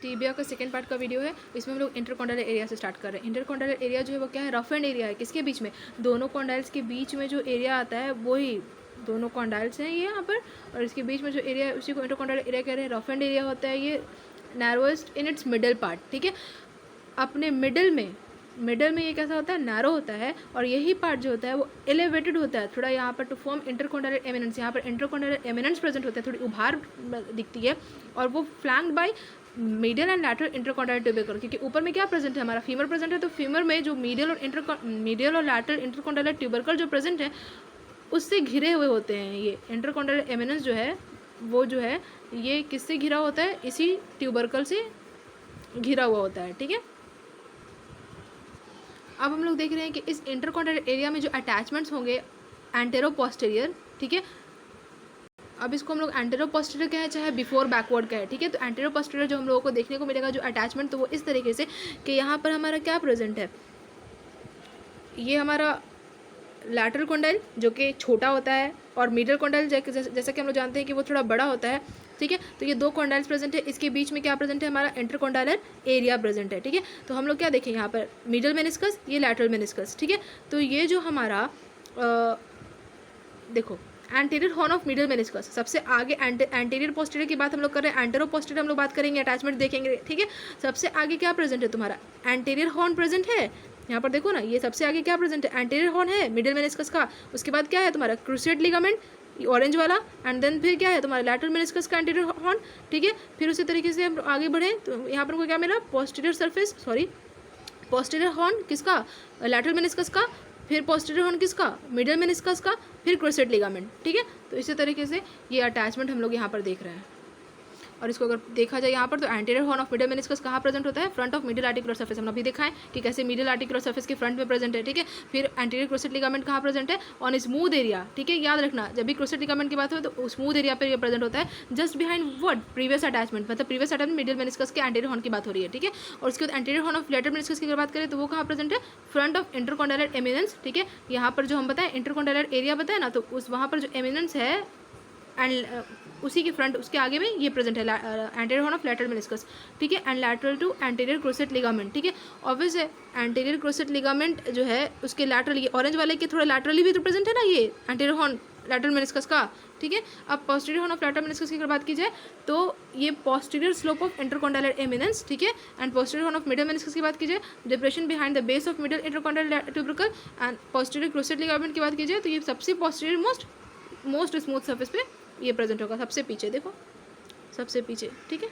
Tibia का second part का video है। इसमें हम लोग इंटरकॉन्डाइलर एरिया से स्टार्ट कर रहे हैं। इंटरकॉन्डाइलर एरिया जो है वो क्या है, रफ एंड एरिया है। किसके बीच में, दोनों कॉन्डाइल्स के बीच में जो एरिया आता है वही दोनों कॉन्डाइल्स हैं ये यहाँ पर, और इसके बीच में जो एरिया है उसी को इंटरकॉन्डाइलर एरिया कह रहे हैं। रफ एंड एरिया होता है ये, narrowest in its middle part, ठीक है। अपने मिडल में ये कैसा होता है, नैरो होता है, और यही पार्ट जो होता है वो एलिवेटेड होता है थोड़ा यहाँ पर टू फॉर्म इंटरकॉन्डाइलर एमिनेंस। यहाँ पर इंटरकॉन्डाइलर एमिनेंस प्रेजेंट होता है, थोड़ी उभार दिखती है, और वो flanked by medial and lateral intercondylar tubercle. क्योंकि ऊपर में क्या प्रेजेंट है, हमारा फीमर प्रेजेंट है, तो फीमर में जो मीडियल और लैटरल इंटरकॉन्डाइलर ट्यूबरकल जो प्रेजेंट है उससे घिरे हुए होते हैं। ये इंटरकॉन्डाइलर एमिनेंस जो है वो जो है ये किससे घिरा होता है, इसी ट्यूबरकल से घिरा हुआ होता है, ठीक है। अब हम लोग देख रहे हैं कि इस इंटरकॉन्डाइलर एरिया में जो अटैचमेंट्स होंगे एंटेरो पोस्टीरियर, ठीक है। अब इसको हम लोग एंटेरो पोस्टीरियर कहें चाहे बिफोर बैकवर्ड कहें, ठीक है। तो एंटेरो पोस्टीरियर जो हम लोगों को देखने को मिलेगा जो अटैचमेंट, तो वो इस तरीके से कि यहाँ पर हमारा क्या प्रेजेंट है, ये हमारा लैटरल कॉन्डाइल जो कि छोटा होता है, और मीडियल कॉन्डाइल जैसा कि हम लोग जानते हैं कि वो थोड़ा बड़ा होता है, ठीक है। तो ये दो कॉन्डाइल्स प्रेजेंट है, इसके बीच में क्या प्रेजेंट है, हमारा इंटरकॉन्डाइलर एरिया प्रेजेंट है, ठीक है। तो हम लोग क्या देखें यहाँ पर, मिडिल मेनिस्कस, ये लैटरल मेनिस्कस, ठीक है। तो ये जो हमारा देखो anterior horn of middle meniscus, सबसे आगे एंटीरियर पोस्टीरियर की बात हम लोग कर रहे हैं, एंटेरो पोस्टीरियर हम लोग बात करेंगे, अटैचमेंट देखेंगे, ठीक है। सबसे आगे क्या प्रेजेंट है, तुम्हारा एंटीरियर हॉर्न प्रेजेंट है। यहाँ पर देखो ना, ये सबसे आगे क्या प्रेजेंट है, एंटीरियर हॉर्न है मिडिल मेनिस्कस का। उसके बाद क्या है तुम्हारा क्रूसिएट लिगामेंट ऑरेंज वाला, एंड देन फिर क्या है तुम्हारा लैटरल मेनिस्कस का एंटीरियर हॉर्न, ठीक है। फिर उसी तरीके से हम आगे बढ़े तो यहाँ पर हमको क्या मिला, पोस्टीरियर हॉर्न किसका, लैटरल मेनिस्कस का, फिर पोस्टीरियर हॉर्न किसका, मिडिल मेनिस्कस का, फिर क्रूसिएट लिगामेंट, ठीक है। तो इसी तरीके से ये अटैचमेंट हम लोग यहाँ पर देख रहे हैं। और इसको अगर देखा जाए यहाँ पर तो anterior horn of middle meniscus कहाँ प्रेजेंट होता है, front of middle articular surface. हमने अभी देखा है कि कैसे मिडिल आर्टिकुलर सरफेस के फ्रंट में प्रेजेंट है, ठीक है। फिर एंटीरियर क्रूसिएट लिगामेंट कहाँ प्रेजेंट है, ऑन स्मूथ एरिया, ठीक है। याद रखना जब भी क्रूसिएट लिगामेंट की बात हो तो स्मूथ एरिया पर ये प्रेजेंट होता है, just behind what, previous attachment, मतलब प्रीवियस अटैचमेंट मिडिल मेनिस्कस के एंटीरियर हॉर्न की बात हो रही है, ठीक है। और उसके बाद anterior horn of lateral meniscus की अगर बात करें तो वो कहाँ प्रेजेंट है, फ्रंट ऑफ इंटरकॉन्डाइलर एमिनेंस, ठीक है। यहाँ पर जो हम बताएं इंटरकॉन्डाइलर एरिया बताए ना, तो उस वहाँ पर जो एमिनेंस है एंड उसी के फ्रंट उसके आगे में ये प्रेजेंट है anterior horn of lateral meniscus, ठीक है। And lateral to anterior cruciate ligament, ठीक है। ऑब्वियस है एंटीरियर क्रूसिएट लिगामेंट जो है उसके लैटरल, ये ऑरेंज वाले के थोड़ा लैटरली भी तो प्रेजेंट है ना ये एंटीरियर हॉर्न लैटरल मेनिस्कस का, ठीक है। अब posterior horn of lateral meniscus की अगर बात की जाए तो ये posterior slope of intercondylar eminence, ठीक है। And posterior horn of middle meniscus की बात की जाए, depression behind the base of middle intercondylar tubercle. And posterior cruciate ligament की बात की जाए तो ये सबसे पोस्टीरियर मोस्ट स्मूथ सरफेस पे ये प्रेजेंट होगा, सबसे पीछे देखो, सबसे पीछे, ठीक है।